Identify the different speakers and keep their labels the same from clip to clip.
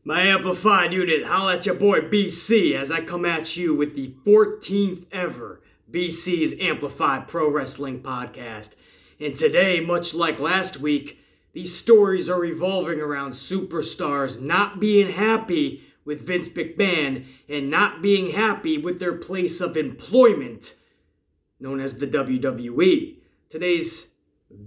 Speaker 1: My amplified unit, holla at your boy BC as I come at you with the 14th ever BC's Amplified Pro Wrestling Podcast. And today, much like last week, these stories are revolving around superstars not being happy with Vince McMahon and not being happy with their place of employment, known as the WWE. Today's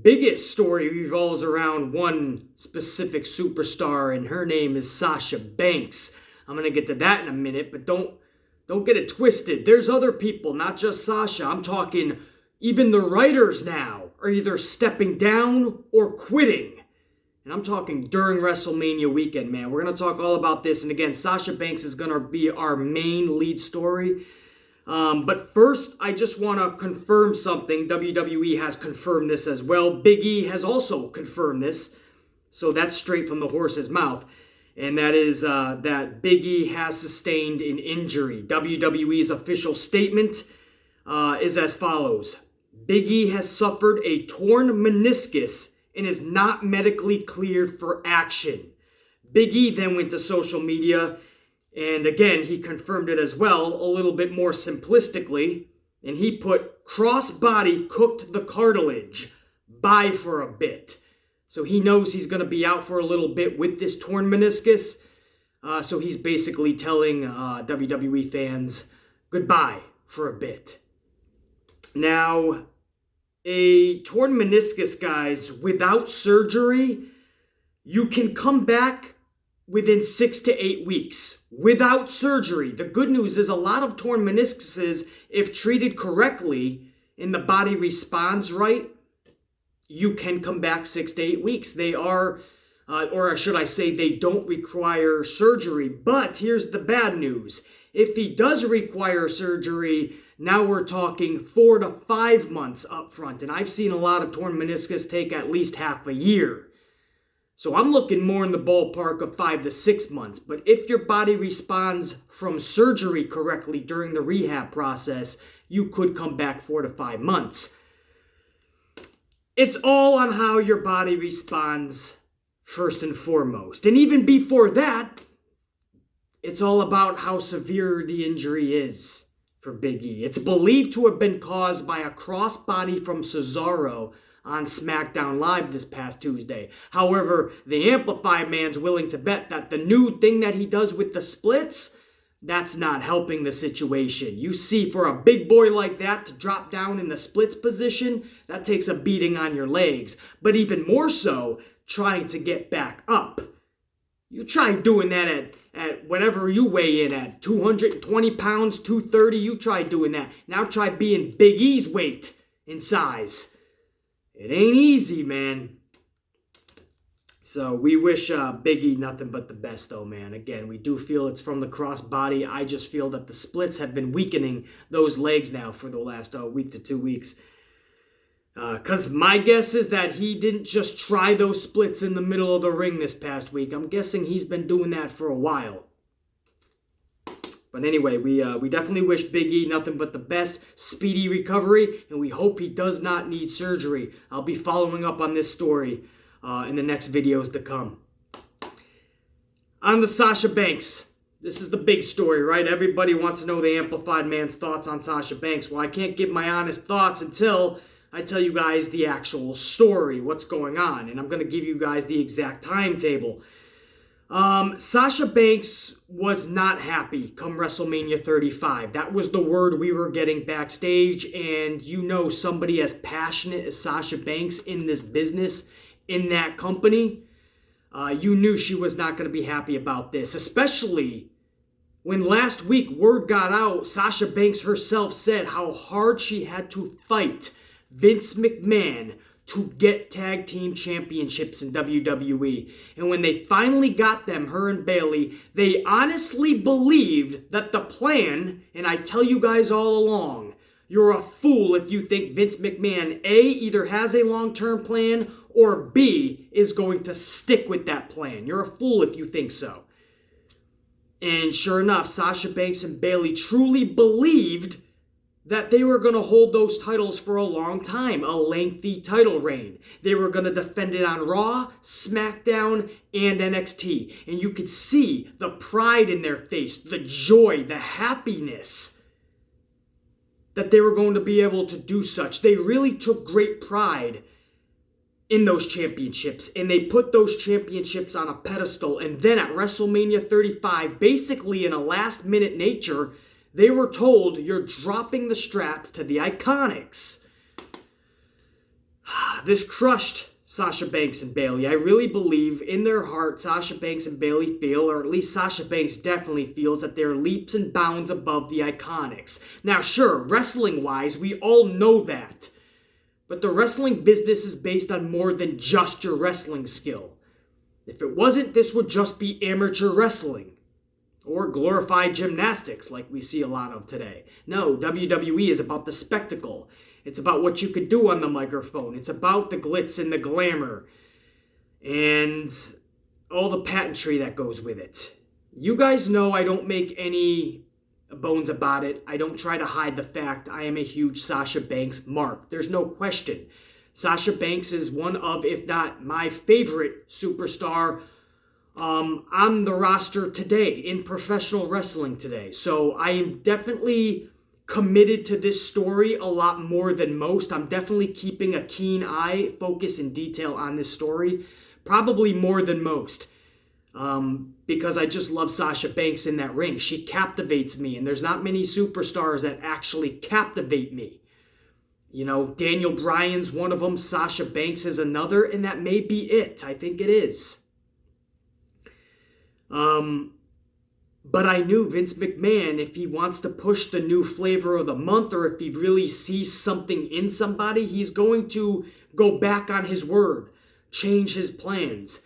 Speaker 1: biggest story revolves around one specific superstar, and her name is Sasha Banks. I'm going to get to that in a minute, but don't get it twisted. There's other people, not just Sasha. I'm talking even the writers now are either stepping down or quitting. And I'm talking during WrestleMania weekend, man. We're going to talk all about this. And again, Sasha Banks is going to be our main lead story. But first, I just want to confirm something. WWE has confirmed this as well. Big E has also confirmed this. So that's straight from the horse's mouth. And that is that Big E has sustained an injury. WWE's official statement is as follows. Big E has suffered a torn meniscus and is not medically cleared for action. Big E then went to social media, and again, he confirmed it as well, a little bit more simplistically, and he put, crossbody cooked the cartilage, bye for a bit. So he knows he's going to be out for a little bit with this torn meniscus, so he's basically telling WWE fans goodbye for a bit. Now, a torn meniscus, guys, without surgery, you can come back within 6 to 8 weeks without surgery. The good news is a lot of torn meniscuses, if treated correctly and the body responds right, you can come back 6 to 8 weeks. They are, or should I say, they don't require surgery. But here's the bad news. If he does require surgery, now we're talking 4 to 5 months up front. And I've seen a lot of torn meniscus take at least half a year. So I'm looking more in the ballpark of 5 to 6 months. But if your body responds from surgery correctly during the rehab process, you could come back 4 to 5 months. It's all on how your body responds first and foremost. And even before that, it's all about how severe the injury is for Big E. It's believed to have been caused by a crossbody from Cesaro on SmackDown Live this past Tuesday. However, the Amplified man's willing to bet that the new thing that he does with the splits, that's not helping the situation. You see, for a big boy like that to drop down in the splits position, that takes a beating on your legs. But even more so, trying to get back up. You try doing that at whatever you weigh in at, 220 pounds, 230, you try doing that. Now try being Big E's weight and size. It ain't easy, man. So we wish Big E nothing but the best, though, man. Again, we do feel it's from the crossbody. I just feel that the splits have been weakening those legs now for the last week to 2 weeks. Because my guess is that he didn't just try those splits in the middle of the ring this past week. I'm guessing he's been doing that for a while. But anyway, we definitely wish Big E nothing but the best, speedy recovery, and we hope he does not need surgery. I'll be following up on this story in the next videos to come. On the Sasha Banks. This is the big story, right? Everybody wants to know the Amplified man's thoughts on Sasha Banks. Well, I can't give my honest thoughts until I tell you guys the actual story, what's going on. And I'm going to give you guys the exact timetable. Sasha Banks was not happy come WrestleMania 35. That was the word we were getting backstage. And you know, somebody as passionate as Sasha Banks in this business, in that company, you knew she was not going to be happy about this. Especially when last week word got out, Sasha Banks herself said how hard she had to fight Vince McMahon to get tag team championships in WWE. And when they finally got them, her and Bayley, they honestly believed that the plan, and I tell you guys all along, you're a fool if you think Vince McMahon, A, either has a long-term plan, or B, is going to stick with that plan. You're a fool if you think so. And sure enough, Sasha Banks and Bayley truly believed that they were going to hold those titles for a long time, a lengthy title reign. They were going to defend it on Raw, SmackDown, and NXT. And you could see the pride in their face, the joy, the happiness that they were going to be able to do such. They really took great pride in those championships, and they put those championships on a pedestal. And then at WrestleMania 35, basically in a last-minute nature, they were told, you're dropping the straps to the Iconics. This crushed Sasha Banks and Bayley. I really believe in their heart Sasha Banks and Bayley feel, or at least Sasha Banks definitely feels, that they're leaps and bounds above the Iconics. Now sure, wrestling-wise, we all know that. But the wrestling business is based on more than just your wrestling skill. If it wasn't, this would just be amateur wrestling. Or glorified gymnastics like we see a lot of today. No, WWE is about the spectacle. It's about what you could do on the microphone. It's about the glitz and the glamour. And all the pageantry that goes with it. You guys know I don't make any bones about it. I don't try to hide the fact I am a huge Sasha Banks mark. There's no question. Sasha Banks is one of, if not my favorite superstar on the roster today, in professional wrestling today. So I am definitely committed to this story a lot more than most. I'm definitely keeping a keen eye, focus, and detail on this story. Probably more than most. Because I just love Sasha Banks in that ring. She captivates me, and there's not many superstars that actually captivate me. You know, Daniel Bryan's one of them, Sasha Banks is another, and that may be it. I think it is. But I knew Vince McMahon, if he wants to push the new flavor of the month, or if he really sees something in somebody, he's going to go back on his word, change his plans.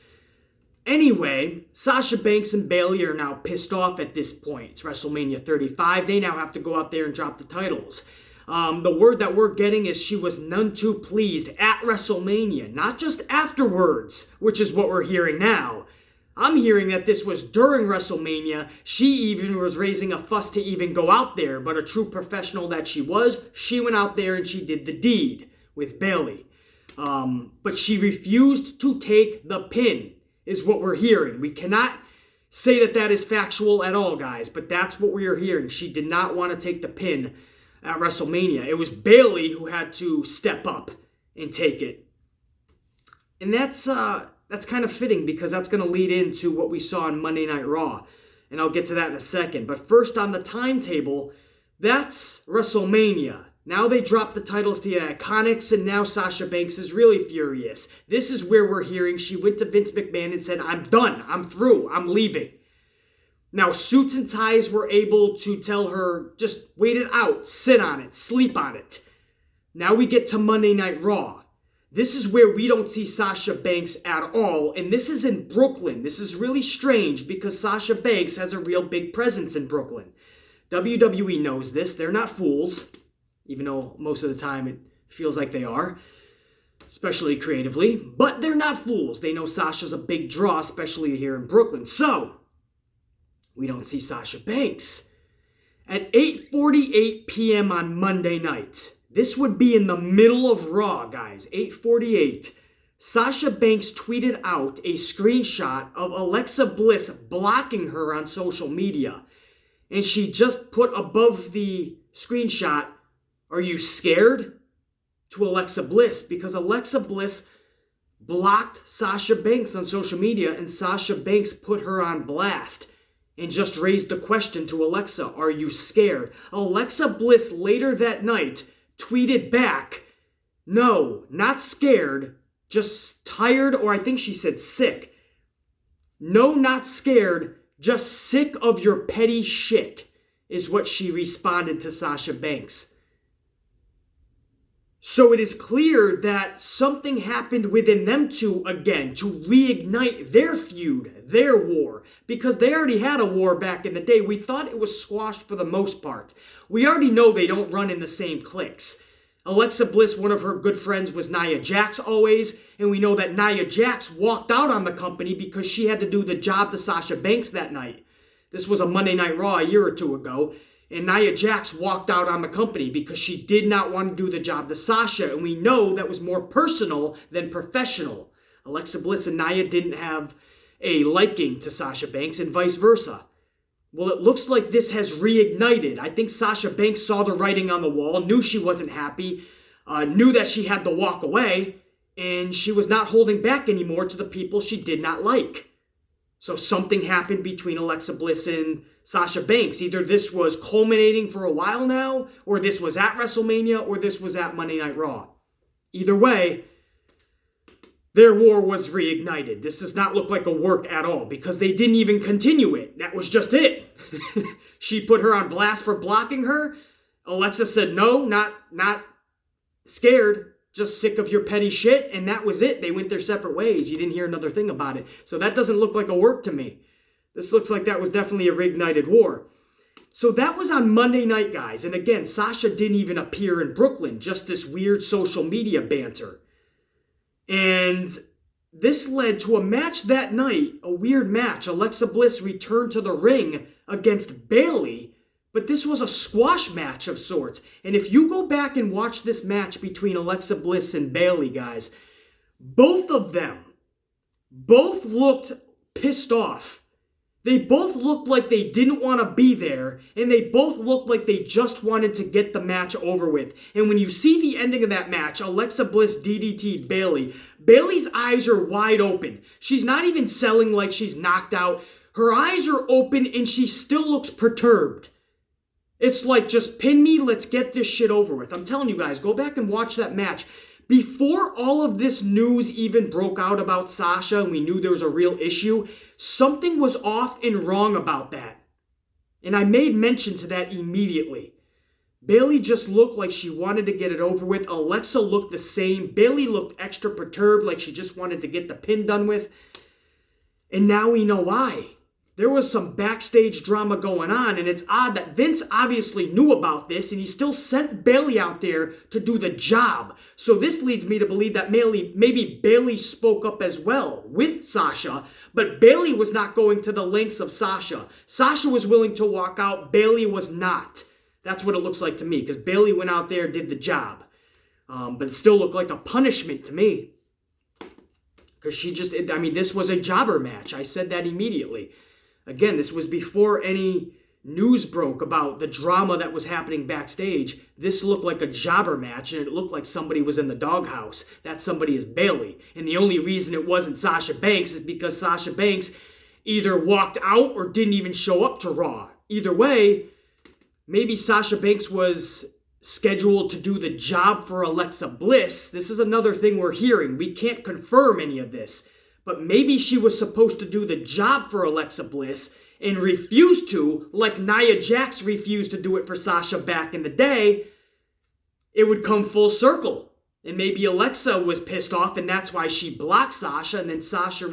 Speaker 1: Anyway, Sasha Banks and Bayley are now pissed off at this point. It's WrestleMania 35. They now have to go out there and drop the titles. The word that we're getting is she was none too pleased at WrestleMania, not just afterwards, which is what we're hearing now. I'm hearing that this was during WrestleMania. She even was raising a fuss to even go out there, but a true professional that she was, she went out there and she did the deed with Bayley. But she refused to take the pin, is what we're hearing. We cannot say that that is factual at all, guys, but that's what we are hearing. She did not want to take the pin at WrestleMania. It was Bayley who had to step up and take it. And that's kind of fitting, because that's going to lead into what we saw on Monday Night Raw. And I'll get to that in a second. But first on the timetable, that's WrestleMania. Now they dropped the titles to the Iconics, and now Sasha Banks is really furious. This is where we're hearing she went to Vince McMahon and said, I'm done, I'm through, I'm leaving. Now Suits and Ties were able to tell her, just wait it out, sit on it, sleep on it. Now we get to Monday Night Raw. This is where we don't see Sasha Banks at all, and this is in Brooklyn. This is really strange because Sasha Banks has a real big presence in Brooklyn. WWE knows this. They're not fools, even though most of the time it feels like they are, especially creatively. But they're not fools. They know Sasha's a big draw, especially here in Brooklyn. So, we don't see Sasha Banks. At 8:48 p.m. on Monday night, this would be in the middle of Raw, guys. 8:48. Sasha Banks tweeted out a screenshot of Alexa Bliss blocking her on social media. And she just put above the screenshot, "Are you scared?" to Alexa Bliss, because Alexa Bliss blocked Sasha Banks on social media, and Sasha Banks put her on blast and just raised the question to Alexa, "Are you scared?" Alexa Bliss later that night tweeted back, "No, not scared, just tired," or I think she said sick. "No, not scared, just sick of your petty shit," is what she responded to Sasha Banks. So it is clear that something happened within them two again to reignite their feud, their war, because they already had a war back in the day. We thought it was squashed for the most part. We already know they don't run in the same cliques. Alexa Bliss, one of her good friends, was Nia Jax always, and we know that Nia Jax walked out on the company because she had to do the job to Sasha Banks that night. This was a Monday Night Raw a year or two ago. And Nia Jax walked out on the company because she did not want to do the job to Sasha. And we know that was more personal than professional. Alexa Bliss and Nia didn't have a liking to Sasha Banks and vice versa. Well, it looks like this has reignited. I think Sasha Banks saw the writing on the wall, knew she wasn't happy, knew that she had to walk away, and she was not holding back anymore to the people she did not like. So something happened between Alexa Bliss and Sasha Banks. Either this was culminating for a while now, or this was at WrestleMania, or this was at Monday Night Raw. Either way, their war was reignited. This does not look like a work at all because they didn't even continue it. That was just it. She put her on blast for blocking her. Alexa said, no, not scared, just sick of your petty shit. And that was it. They went their separate ways. You didn't hear another thing about it. So that doesn't look like a work to me. This looks like that was definitely a reignited war. So that was on Monday night, guys. And again, Sasha didn't even appear in Brooklyn. Just this weird social media banter. And this led to a match that night, a weird match. Alexa Bliss returned to the ring against Bayley, but this was a squash match of sorts. And if you go back and watch this match between Alexa Bliss and Bayley, guys, both of them looked pissed off. They both looked like they didn't want to be there, and they both looked like they just wanted to get the match over with. And when you see the ending of that match, Alexa Bliss DDT'd Bayley. Bayley's eyes are wide open. She's not even selling like she's knocked out. Her eyes are open, and she still looks perturbed. It's like, just pin me, let's get this shit over with. I'm telling you guys, go back and watch that match. Before all of this news even broke out about Sasha and we knew there was a real issue, something was off and wrong about that. And I made mention to that immediately. Bayley just looked like she wanted to get it over with. Alexa looked the same. Bayley looked extra perturbed, like she just wanted to get the pin done with. And now we know why. There was some backstage drama going on, and it's odd that Vince obviously knew about this, and he still sent Bayley out there to do the job. So this leads me to believe that maybe Bayley spoke up as well with Sasha, but Bayley was not going to the lengths of Sasha. Sasha was willing to walk out. Bayley was not. That's what it looks like to me, because Bayley went out there and did the job. But it still looked like a punishment to me. Because this was a jobber match. I said that immediately. Again, this was before any news broke about the drama that was happening backstage. This looked like a jobber match, and it looked like somebody was in the doghouse. That somebody is Bayley. And the only reason it wasn't Sasha Banks is because Sasha Banks either walked out or didn't even show up to Raw. Either way, maybe Sasha Banks was scheduled to do the job for Alexa Bliss. This is another thing we're hearing. We can't confirm any of this. But maybe she was supposed to do the job for Alexa Bliss and refused to, like Nia Jax refused to do it for Sasha back in the day. It would come full circle. And maybe Alexa was pissed off and that's why she blocked Sasha, and then Sasha...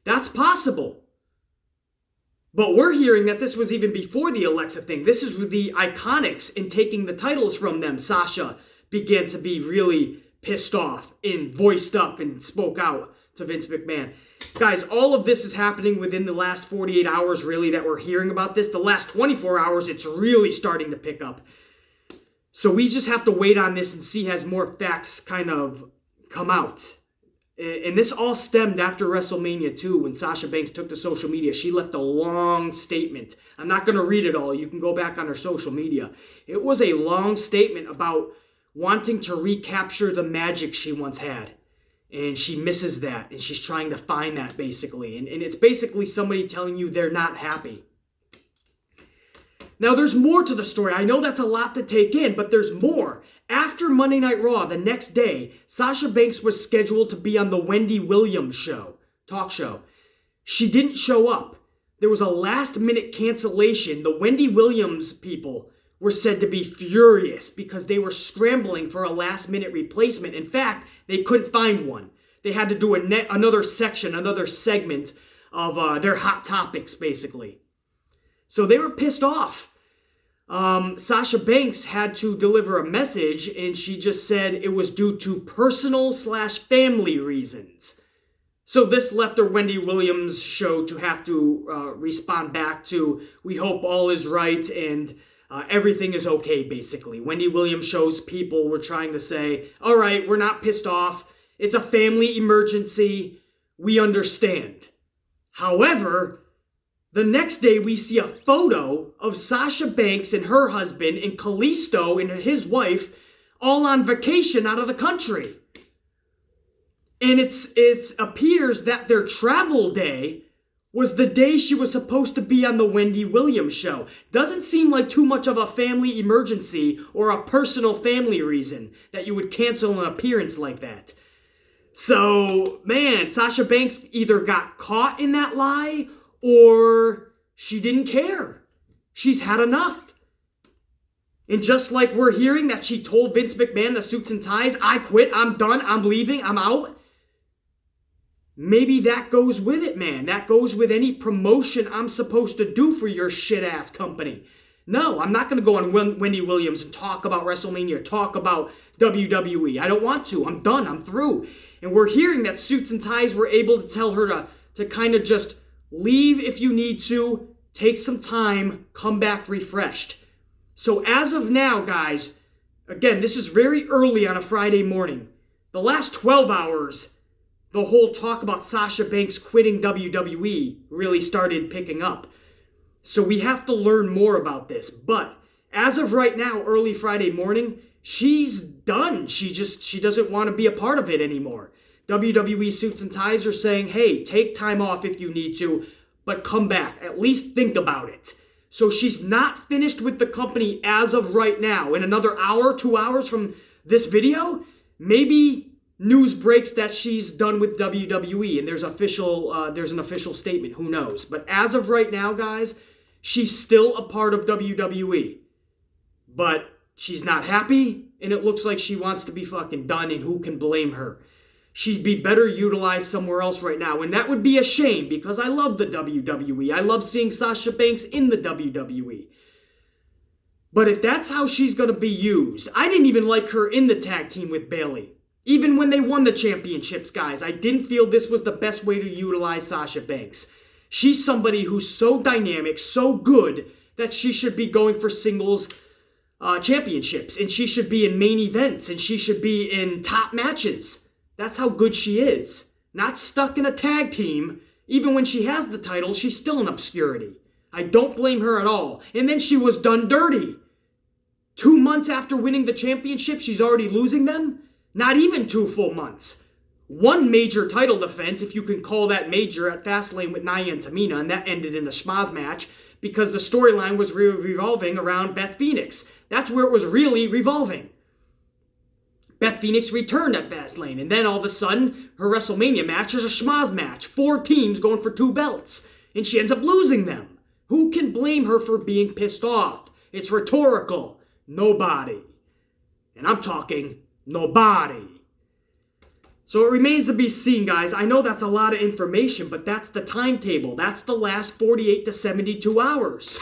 Speaker 1: That's possible. But we're hearing that this was even before the Alexa thing. This is with the Iconics and taking the titles from them. Sasha began to be really pissed off and voiced up and spoke out to Vince McMahon. Guys, all of this is happening within the last 48 hours, really, that we're hearing about this. The last 24 hours, it's really starting to pick up. So we just have to wait on this and see as more facts kind of come out. And this all stemmed after WrestleMania 2 when Sasha Banks took to social media. She left a long statement. I'm not going to read it all. You can go back on her social media. It was a long statement about wanting to recapture the magic she once had. And she misses that, and she's trying to find that, basically. And it's basically somebody telling you they're not happy. Now, there's more to the story. I know that's a lot to take in, but there's more. After Monday Night Raw, the next day, Sasha Banks was scheduled to be on the Wendy Williams talk show. She didn't show up. There was a last-minute cancellation. The Wendy Williams people were said to be furious because they were scrambling for a last-minute replacement. In fact, they couldn't find one. They had to do another segment of their hot topics, basically. So they were pissed off. Sasha Banks had to deliver a message, and she just said it was due to personal/family reasons. So this left the Wendy Williams show to have to respond back to, we hope all is right, and Everything is okay, basically. Wendy Williams shows people were trying to say, all right, we're not pissed off. It's a family emergency. We understand. However, the next day we see a photo of Sasha Banks and her husband and Kalisto and his wife all on vacation out of the country. And it appears that their travel day was the day she was supposed to be on the Wendy Williams show. Doesn't seem like too much of a family emergency or a personal family reason that you would cancel an appearance like that. So, man, Sasha Banks either got caught in that lie or she didn't care. She's had enough. And just like we're hearing that she told Vince McMahon, the suits and ties, I quit, I'm done, I'm leaving, I'm out. Maybe that goes with it, man. That goes with any promotion I'm supposed to do for your shit-ass company. No, I'm not going to go on Wendy Williams and talk about WrestleMania, talk about WWE. I don't want to. I'm done. I'm through. And we're hearing that Suits and Ties were able to tell her to kind of just leave if you need to, take some time, come back refreshed. So as of now, guys, again, this is very early on a Friday morning. The last 12 hours, the whole talk about Sasha Banks quitting WWE really started picking up. So we have to learn more about this. But as of right now, early Friday morning, she's done. She doesn't want to be a part of it anymore. WWE Suits and Ties are saying, hey, take time off if you need to, but come back. At least think about it. So she's not finished with the company as of right now. In another hour, 2 hours from this video, maybe news breaks that she's done with WWE and there's an official statement. Who knows? But as of right now, guys, she's still a part of WWE. But she's not happy, and it looks like she wants to be fucking done, and who can blame her? She'd be better utilized somewhere else right now, and that would be a shame because I love the WWE. I love seeing Sasha Banks in the WWE. But if that's how she's going to be used, I didn't even like her in the tag team with Bayley. Even when they won the championships, guys, I didn't feel this was the best way to utilize Sasha Banks. She's somebody who's so dynamic, so good, that she should be going for singles championships, and she should be in main events, and she should be in top matches. That's how good she is. Not stuck in a tag team. Even when she has the title, she's still in obscurity. I don't blame her at all. And then she was done dirty. 2 months after winning the championship, she's already losing them? Not even 2 full months. One major title defense, if you can call that major, at Fastlane with Nia and Tamina, and that ended in a schmaz match because the storyline was revolving around Beth Phoenix. That's where it was really revolving. Beth Phoenix returned at Fastlane, and then all of a sudden, her WrestleMania match is a schmaz match. 4 teams going for 2 belts, and she ends up losing them. Who can blame her for being pissed off? It's rhetorical. Nobody. And I'm talking nobody. So it remains to be seen, guys. I know that's a lot of information, but that's the timetable. That's the last 48 to 72 hours.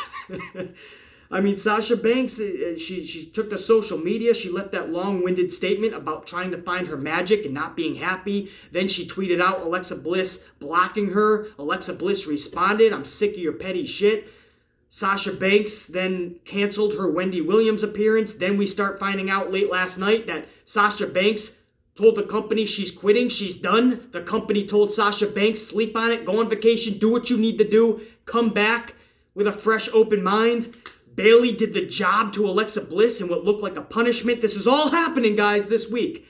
Speaker 1: I mean, Sasha Banks, she took to social media. She left that long-winded statement about trying to find her magic and not being happy. Then she tweeted out Alexa Bliss blocking her. Alexa Bliss responded, I'm sick of your petty shit. Sasha Banks then canceled her Wendy Williams appearance. Then we start finding out late last night that Sasha Banks told the company she's quitting, she's done. The company told Sasha Banks, sleep on it, go on vacation, do what you need to do, come back with a fresh, open mind. Bayley did the job to Alexa Bliss in what looked like a punishment. This is all happening, guys, this week.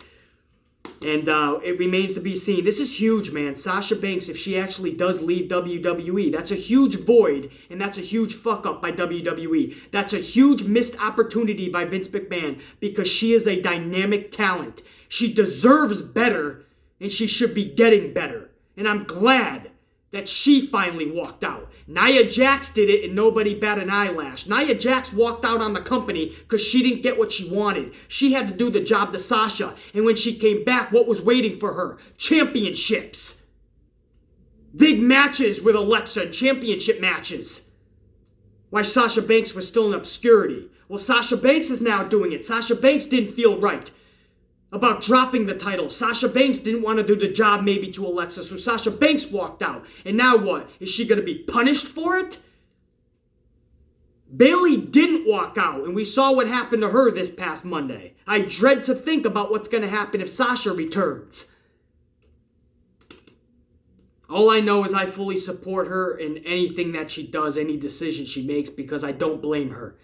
Speaker 1: And it remains to be seen. This is huge, man. Sasha Banks, if she actually does leave WWE, that's a huge void, and that's a huge fuck-up by WWE. That's a huge missed opportunity by Vince McMahon because she is a dynamic talent. She deserves better, and she should be getting better. And I'm glad that she finally walked out. Nia Jax did it and nobody bat an eyelash. Nia Jax walked out on the company because she didn't get what she wanted. She had to do the job to Sasha. And when she came back, what was waiting for her? Championships. Big matches with Alexa, championship matches. Why Sasha Banks was still in obscurity. Well, Sasha Banks is now doing it. Sasha Banks didn't feel right about dropping the title. Sasha Banks didn't want to do the job maybe to Alexa, so Sasha Banks walked out. And now what? Is she going to be punished for it? Bayley didn't walk out, and we saw what happened to her this past Monday. I dread to think about what's going to happen if Sasha returns. All I know is I fully support her in anything that she does, any decision she makes, because I don't blame her.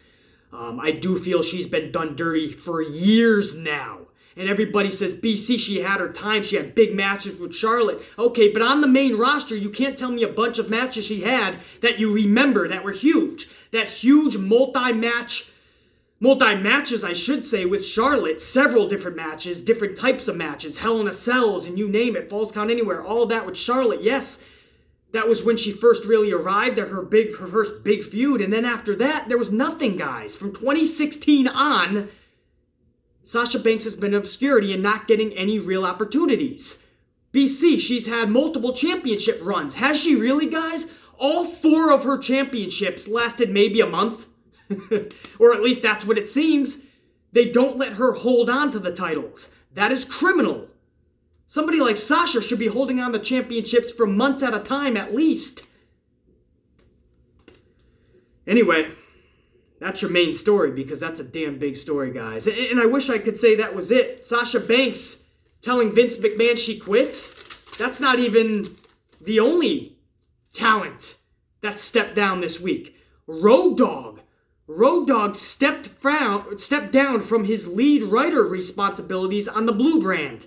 Speaker 1: I do feel she's been done dirty for years now. And everybody says, BC, she had her time. She had big matches with Charlotte. Okay, but on the main roster, you can't tell me a bunch of matches she had that you remember that were huge. That huge multi-matches, I should say, with Charlotte. Several different matches, different types of matches. Hell in a Cells, and you name it. Falls Count Anywhere. All of that with Charlotte. Yes, that was when she first really arrived at her first big feud. And then after that, there was nothing, guys. From 2016 on, Sasha Banks has been in obscurity and not getting any real opportunities. BC, she's had multiple championship runs. Has she really, guys? All 4 of her championships lasted maybe a month. Or at least that's what it seems. They don't let her hold on to the titles. That is criminal. Somebody like Sasha should be holding on to championships for months at a time at least. Anyway, that's your main story, because that's a damn big story, guys. And I wish I could say that was it. Sasha Banks telling Vince McMahon she quits. That's not even the only talent that stepped down this week. Road Dogg stepped down from his lead writer responsibilities on the Blue brand.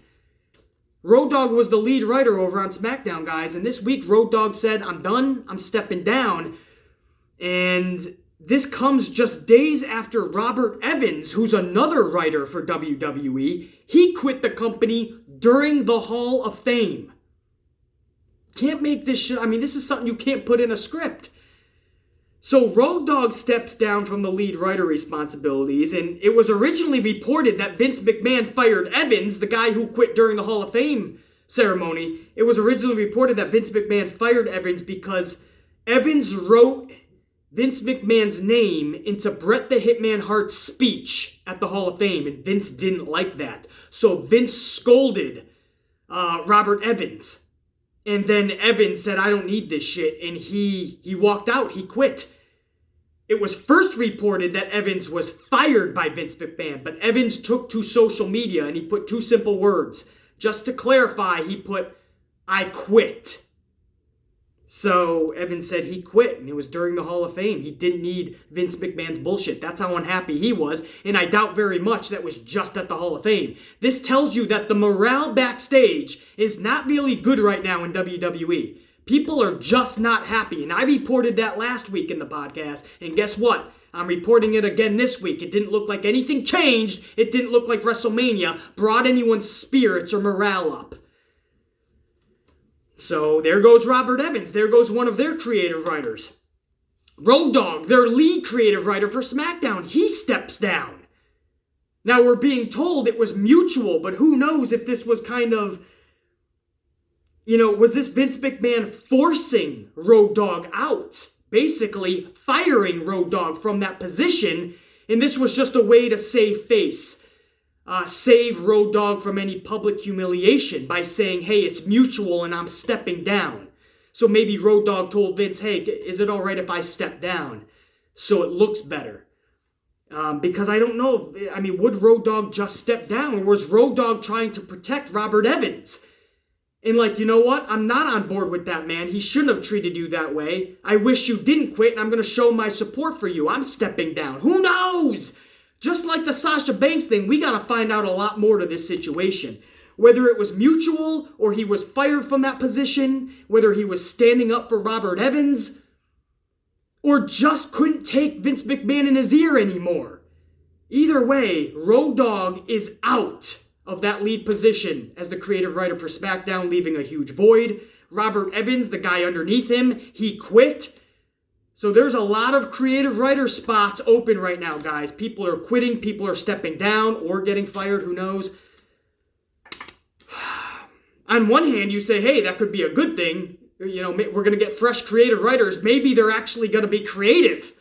Speaker 1: Road Dogg was the lead writer over on SmackDown, guys. And this week, Road Dogg said, I'm done. I'm stepping down. And this comes just days after Robert Evans, who's another writer for WWE, he quit the company during the Hall of Fame. Can't make this shit. I mean, this is something you can't put in a script. So Road Dogg steps down from the lead writer responsibilities, and it was originally reported that Vince McMahon fired Evans, the guy who quit during the Hall of Fame ceremony. It was originally reported that Vince McMahon fired Evans because Evans wrote Vince McMahon's name into Bret the Hitman Hart's speech at the Hall of Fame, and Vince didn't like that. So Vince scolded Robert Evans. And then Evans said, I don't need this shit, and he walked out. He quit. It was first reported that Evans was fired by Vince McMahon, but Evans took to social media and he put 2 simple words. Just to clarify, he put, I quit. So Evans said he quit, and it was during the Hall of Fame. He didn't need Vince McMahon's bullshit. That's how unhappy he was, and I doubt very much that was just at the Hall of Fame. This tells you that the morale backstage is not really good right now in WWE. People are just not happy, and I reported that last week in the podcast, and guess what? I'm reporting it again this week. It didn't look like anything changed. It didn't look like WrestleMania brought anyone's spirits or morale up. So there goes Robert Evans. There goes one of their creative writers. Road Dogg, their lead creative writer for SmackDown, he steps down. Now we're being told it was mutual, but who knows if this was kind of, was this Vince McMahon forcing Road Dogg out? Basically firing Road Dogg from that position, and this was just a way to save face. Save Road Dogg from any public humiliation by saying, hey, it's mutual and I'm stepping down. So maybe Road Dogg told Vince, hey, is it all right if I step down? So it looks better. Because I don't know, would Road Dogg just step down? Or was Road Dogg trying to protect Robert Evans? And you know what? I'm not on board with that, man. He shouldn't have treated you that way. I wish you didn't quit, and I'm going to show my support for you. I'm stepping down. Who knows? Just like the Sasha Banks thing, we got to find out a lot more to this situation. Whether it was mutual, or he was fired from that position, whether he was standing up for Robert Evans, or just couldn't take Vince McMahon in his ear anymore. Either way, Road Dogg is out of that lead position as the creative writer for SmackDown, leaving a huge void. Robert Evans, the guy underneath him, he quit. So there's a lot of creative writer spots open right now, guys. People are quitting, people are stepping down or getting fired, who knows. On one hand, you say, hey, that could be a good thing. We're going to get fresh creative writers. Maybe they're actually going to be creative.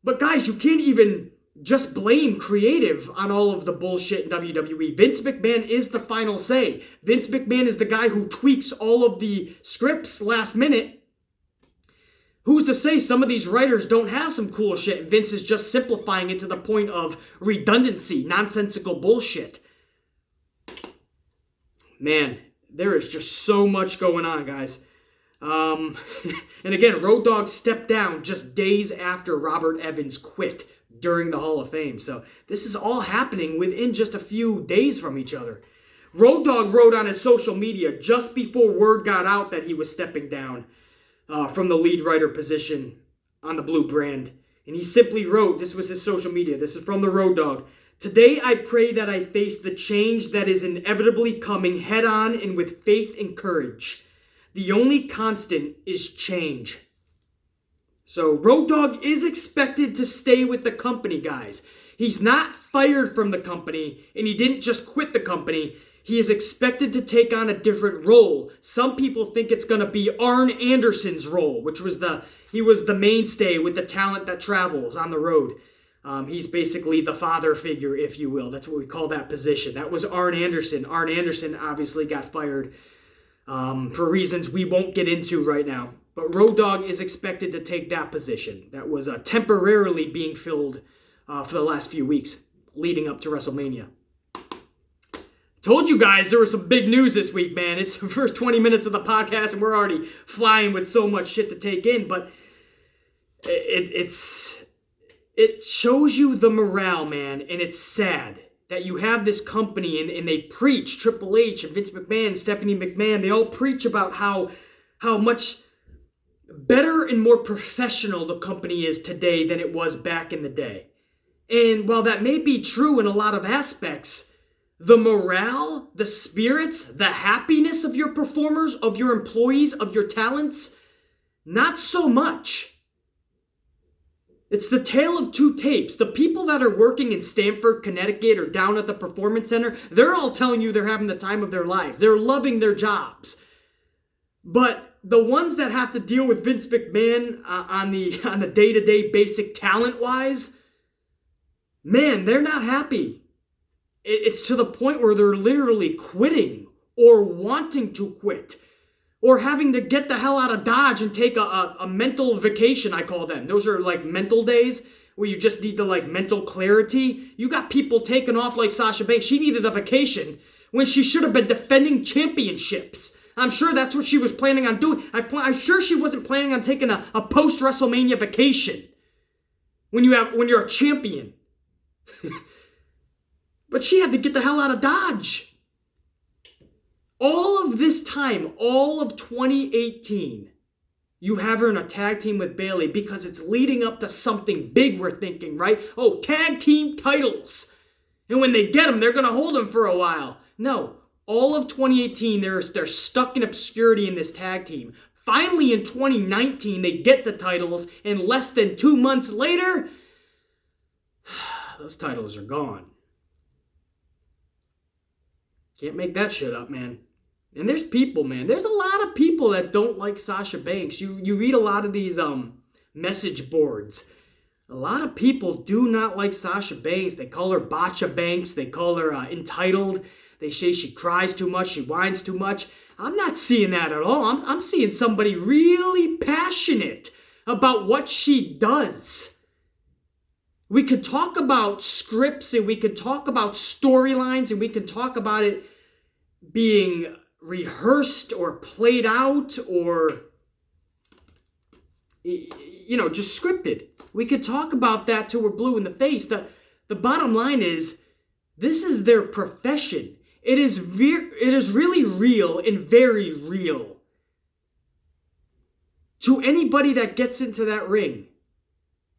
Speaker 1: But guys, you can't even just blame creative on all of the bullshit in WWE. Vince McMahon is the final say. Vince McMahon is the guy who tweaks all of the scripts last minute. Who's to say some of these writers don't have some cool shit and Vince is just simplifying it to the point of redundancy, nonsensical bullshit? Man, there is just so much going on, guys. And again, Road Dogg stepped down just days after Robert Evans quit during the Hall of Fame. So this is all happening within just a few days from each other. Road Dogg wrote on his social media just before word got out that he was stepping down from the lead writer position on the Blue brand. And he simply wrote, this was his social media, this is from the Road Dogg. Today I pray that I face the change that is inevitably coming head on and with faith and courage. The only constant is change. So Road Dogg is expected to stay with the company, guys. He's not fired from the company, and he didn't just quit the company. He is expected to take on a different role. Some people think it's going to be Arn Anderson's role, which was he was the mainstay with the talent that travels on the road. He's basically the father figure, if you will. That's what we call that position. That was Arn Anderson. Arn Anderson obviously got fired for reasons we won't get into right now. But Road Dogg is expected to take that position. That was temporarily being filled for the last few weeks leading up to WrestleMania. Told you guys there was some big news this week, man. It's the first 20 minutes of the podcast and we're already flying with so much shit to take in. But it shows you the morale, man. And it's sad that you have this company and they preach, Triple H and Vince McMahon, Stephanie McMahon, they all preach about how much better and more professional the company is today than it was back in the day. And while that may be true in a lot of aspects, the morale, the spirits, the happiness of your performers, of your employees, of your talents, not so much. It's the tale of two tapes. The people that are working in Stamford, Connecticut, or down at the Performance Center, they're all telling you they're having the time of their lives. They're loving their jobs. But the ones that have to deal with Vince McMahon on the day-to-day basic talent-wise, man, they're not happy. It's to the point where they're literally quitting or wanting to quit or having to get the hell out of Dodge and take a mental vacation, I call them. Those are like mental days where you just need the mental clarity. You got people taking off like Sasha Banks. She needed a vacation when she should have been defending championships. I'm sure that's what she was planning on doing. I'm sure she wasn't planning on taking a post-WrestleMania vacation when you're a champion. But she had to get the hell out of Dodge. All of this time, all of 2018, you have her in a tag team with Bayley because it's leading up to something big, we're thinking, right? Oh, tag team titles. And when they get them, they're going to hold them for a while. No, all of 2018, they're stuck in obscurity in this tag team. Finally, in 2019, they get the titles, and less than 2 months later, those titles are gone. Can't make that shit up, man. And there's people, man. There's a lot of people that don't like Sasha Banks. You read a lot of these message boards. A lot of people do not like Sasha Banks. They call her Botcha Banks. They call her entitled. They say she cries too much. She whines too much. I'm not seeing that at all. I'm seeing somebody really passionate about what she does. We could talk about scripts and we could talk about storylines and we could talk about it being rehearsed or played out or, just scripted. We could talk about that till we're blue in the face. The bottom line is, this is their profession. It is really real and very real to anybody that gets into that ring.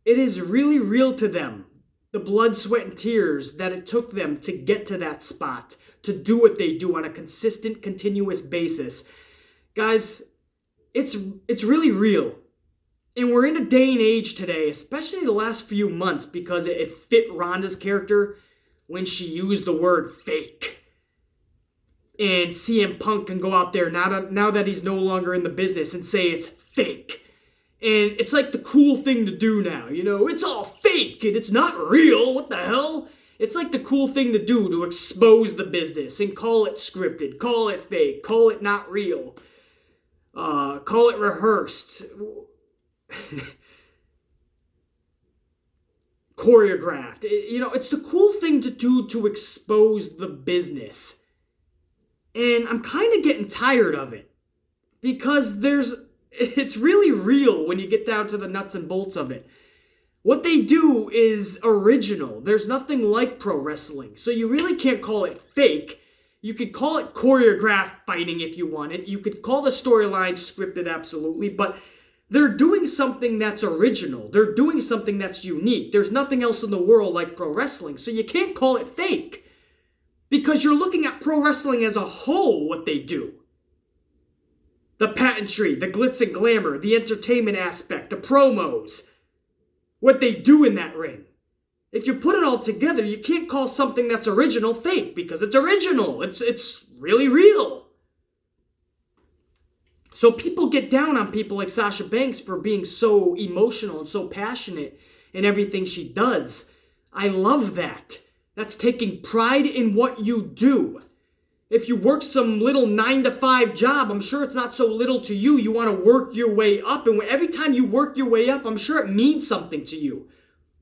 Speaker 1: It is really real to them, the blood, sweat, and tears that it took them to get to that spot, to do what they do on a consistent, continuous basis. Guys, it's really real. And we're in a day and age today, especially the last few months, because it fit Ronda's character when she used the word fake. And CM Punk can go out there now that he's no longer in the business and say it's fake. And it's like the cool thing to do now, it's all fake and it's not real, what the hell? It's like the cool thing to do to expose the business and call it scripted, call it fake, call it not real, call it rehearsed. choreographed. It's the cool thing to do to expose the business. And I'm kind of getting tired of it. Because it's really real when you get down to the nuts and bolts of it. What they do is original. There's nothing like pro wrestling. So you really can't call it fake. You could call it choreographed fighting if you wanted. You could call the storyline scripted, absolutely. But they're doing something that's original. They're doing something that's unique. There's nothing else in the world like pro wrestling. So you can't call it fake. Because you're looking at pro wrestling as a whole, what they do. The pageantry, the glitz and glamour, the entertainment aspect, the promos. What they do in that ring. If you put it all together, you can't call something that's original fake because it's original. It's really real. So people get down on people like Sasha Banks for being so emotional and so passionate in everything she does. I love that. That's taking pride in what you do. If you work some little 9-to-5 job, I'm sure it's not so little to you. You want to work your way up. And every time you work your way up, I'm sure it means something to you.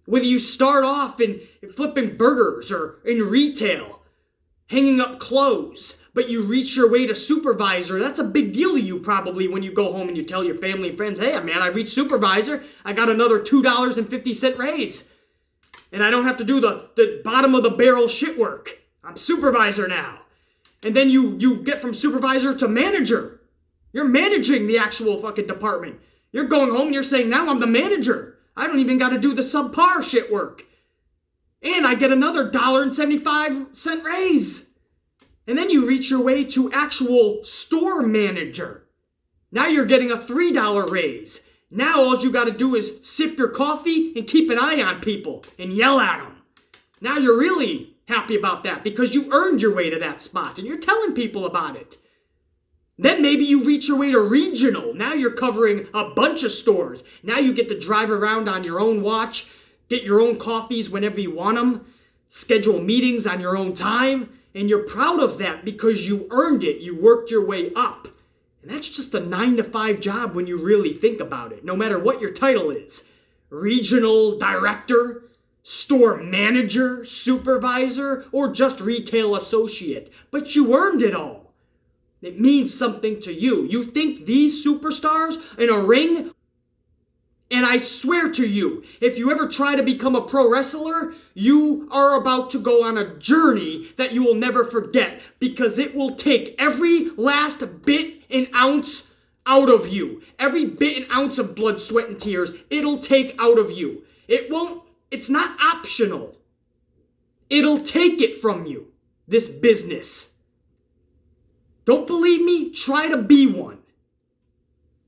Speaker 1: Whether you start off in flipping burgers or in retail, hanging up clothes, but you reach your way to supervisor, that's a big deal to you probably when you go home and you tell your family and friends, hey man, I reached supervisor. I got another $2.50 raise. And I don't have to do the bottom of the barrel shit work. I'm supervisor now. And then you get from supervisor to manager. You're managing the actual fucking department. You're going home and you're saying, now I'm the manager. I don't even got to do the subpar shit work. And I get another $1.75 raise. And then you reach your way to actual store manager. Now you're getting a $3 raise. Now all you got to do is sip your coffee and keep an eye on people and yell at them. Now you're really happy about that because you earned your way to that spot and you're telling people about it. Then maybe you reach your way to regional. Now you're covering a bunch of stores. Now you get to drive around on your own watch, get your own coffees whenever you want them, schedule meetings on your own time, and you're proud of that because you earned it. You worked your way up. And that's just a 9-to-5 job when you really think about it, no matter what your title is. Regional director, store manager, supervisor, or just retail associate. But you earned it all. It means something to you. You think these superstars in a ring, and I swear to you, if you ever try to become a pro wrestler, you are about to go on a journey that you will never forget because it will take every last bit and ounce out of you. Every bit and ounce of blood, sweat, and tears, it'll take out of you. It's not optional. It'll take it from you, this business. Don't believe me? Try to be one.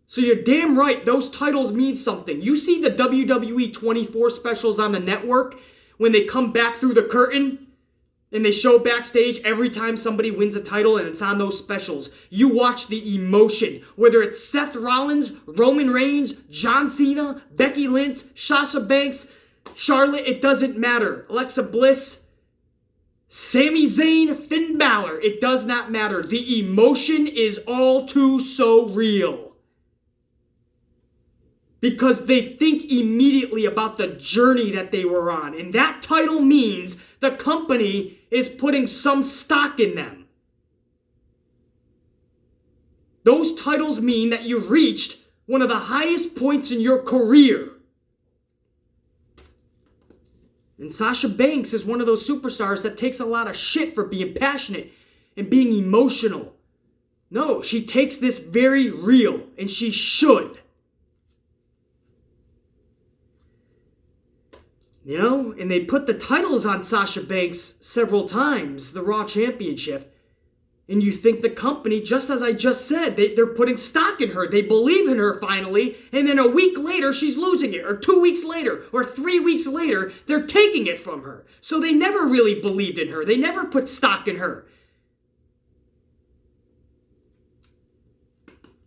Speaker 1: So you're damn right, those titles mean something. You see the WWE 24 specials on the network when they come back through the curtain and they show backstage every time somebody wins a title and it's on those specials. You watch the emotion, whether it's Seth Rollins, Roman Reigns, John Cena, Becky Lynch, Sasha Banks, Charlotte, it doesn't matter. Alexa Bliss, Sami Zayn, Finn Balor, it does not matter. The emotion is all too so real. Because they think immediately about the journey that they were on. And that title means the company is putting some stock in them. Those titles mean that you reached one of the highest points in your career. And Sasha Banks is one of those superstars that takes a lot of shit for being passionate and being emotional. No, she takes this very real, and she should. You know, and they put the titles on Sasha Banks several times, the Raw Championship. And you think the company, just as I just said, they're putting stock in her. They believe in her finally. And then a week later, she's losing it. Or 2 weeks later, or 3 weeks later, they're taking it from her. So they never really believed in her. They never put stock in her.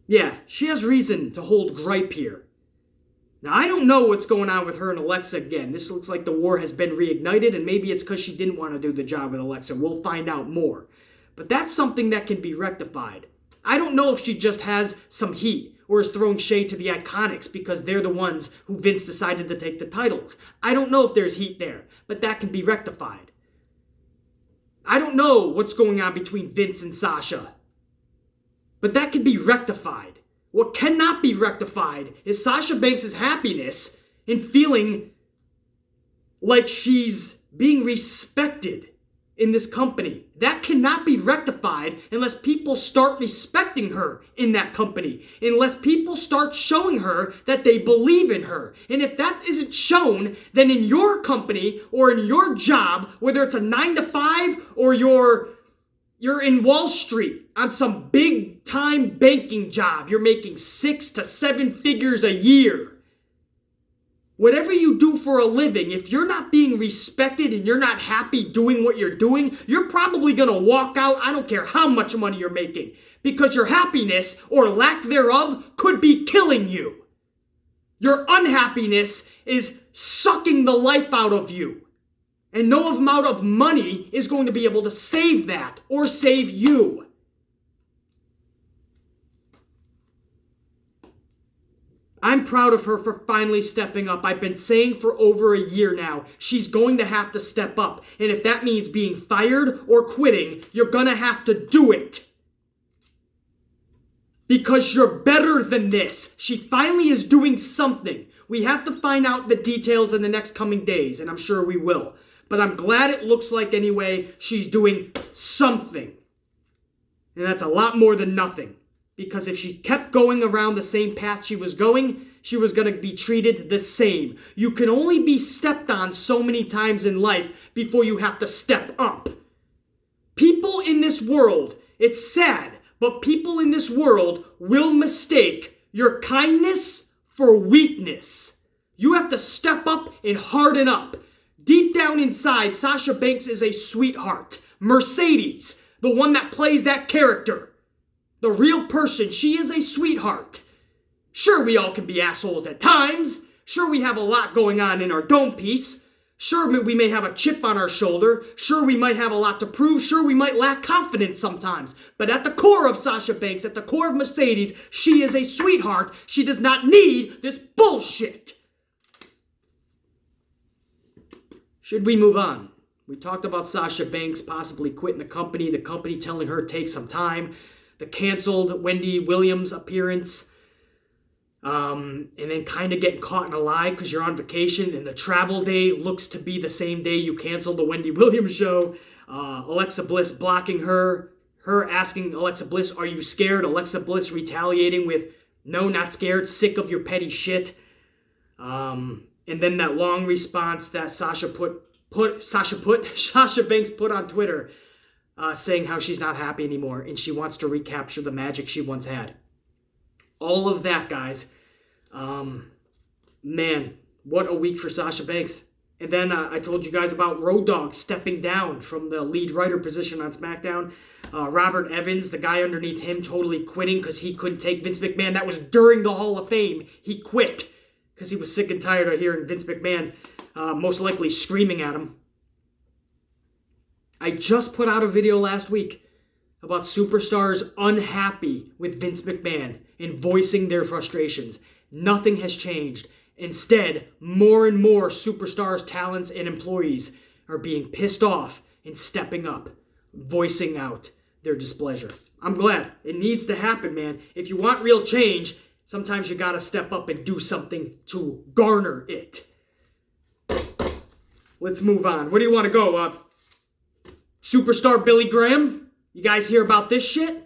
Speaker 1: Yeah, she has reason to hold gripe here. Now, I don't know what's going on with her and Alexa again. This looks like the war has been reignited, and maybe it's because she didn't want to do the job with Alexa. We'll find out more. But that's something that can be rectified. I don't know if she just has some heat, or is throwing shade to the Iconics because they're the ones who Vince decided to take the titles. I don't know if there's heat there, but that can be rectified. I don't know what's going on between Vince and Sasha, but that can be rectified. What cannot be rectified is Sasha Banks' happiness in feeling like she's being respected in this company. That cannot be rectified unless people start respecting her in that company. Unless people start showing her that they believe in her. And if that isn't shown, then in your company or in your job, whether it's a 9 to 5 or you're in Wall Street on some big time banking job, you're making 6 to 7 figures a year. Whatever you do for a living, if you're not being respected and you're not happy doing what you're doing, you're probably going to walk out, I don't care how much money you're making, because your happiness or lack thereof could be killing you. Your unhappiness is sucking the life out of you. And no amount of money is going to be able to save that or save you. I'm proud of her for finally stepping up. I've been saying for over a year now, she's going to have to step up. And if that means being fired or quitting, you're going to have to do it. Because you're better than this. She finally is doing something. We have to find out the details in the next coming days, and I'm sure we will. But I'm glad it looks like anyway she's doing something. And that's a lot more than nothing. Because if she kept going around the same path she was going to be treated the same. You can only be stepped on so many times in life before you have to step up. People in this world, it's sad, but people in this world will mistake your kindness for weakness. You have to step up and harden up. Deep down inside, Sasha Banks is a sweetheart. Mercedes, the one that plays that character. The real person, she is a sweetheart. Sure, we all can be assholes at times. Sure, we have a lot going on in our dome piece. Sure, we may have a chip on our shoulder. Sure, we might have a lot to prove. Sure, we might lack confidence sometimes. But at the core of Sasha Banks, at the core of Mercedes, she is a sweetheart. She does not need this bullshit. Should we move on? We talked about Sasha Banks possibly quitting the company telling her take some time. The canceled Wendy Williams appearance, and then kind of getting caught in a lie because you're on vacation, and the travel day looks to be the same day you canceled the Wendy Williams show. Alexa Bliss blocking her asking Alexa Bliss, "Are you scared?" Alexa Bliss retaliating with, "No, not scared, sick of your petty shit." And then that long response that Sasha Banks put on Twitter. Saying how she's not happy anymore and she wants to recapture the magic she once had. All of that, guys. Man, what a week for Sasha Banks. And then I told you guys about Road Dogg stepping down from the lead writer position on SmackDown. Robert Evans, the guy underneath him, totally quitting because he couldn't take Vince McMahon. That was during the Hall of Fame. He quit because he was sick and tired of hearing Vince McMahon most likely screaming at him. I just put out a video last week about superstars unhappy with Vince McMahon and voicing their frustrations. Nothing has changed. Instead, more and more superstars, talents, and employees are being pissed off and stepping up, voicing out their displeasure. I'm glad. It needs to happen, man. If you want real change, sometimes you gotta step up and do something to garner it. Let's move on. Where do you want to go? Superstar Billy Graham? You guys hear about this shit?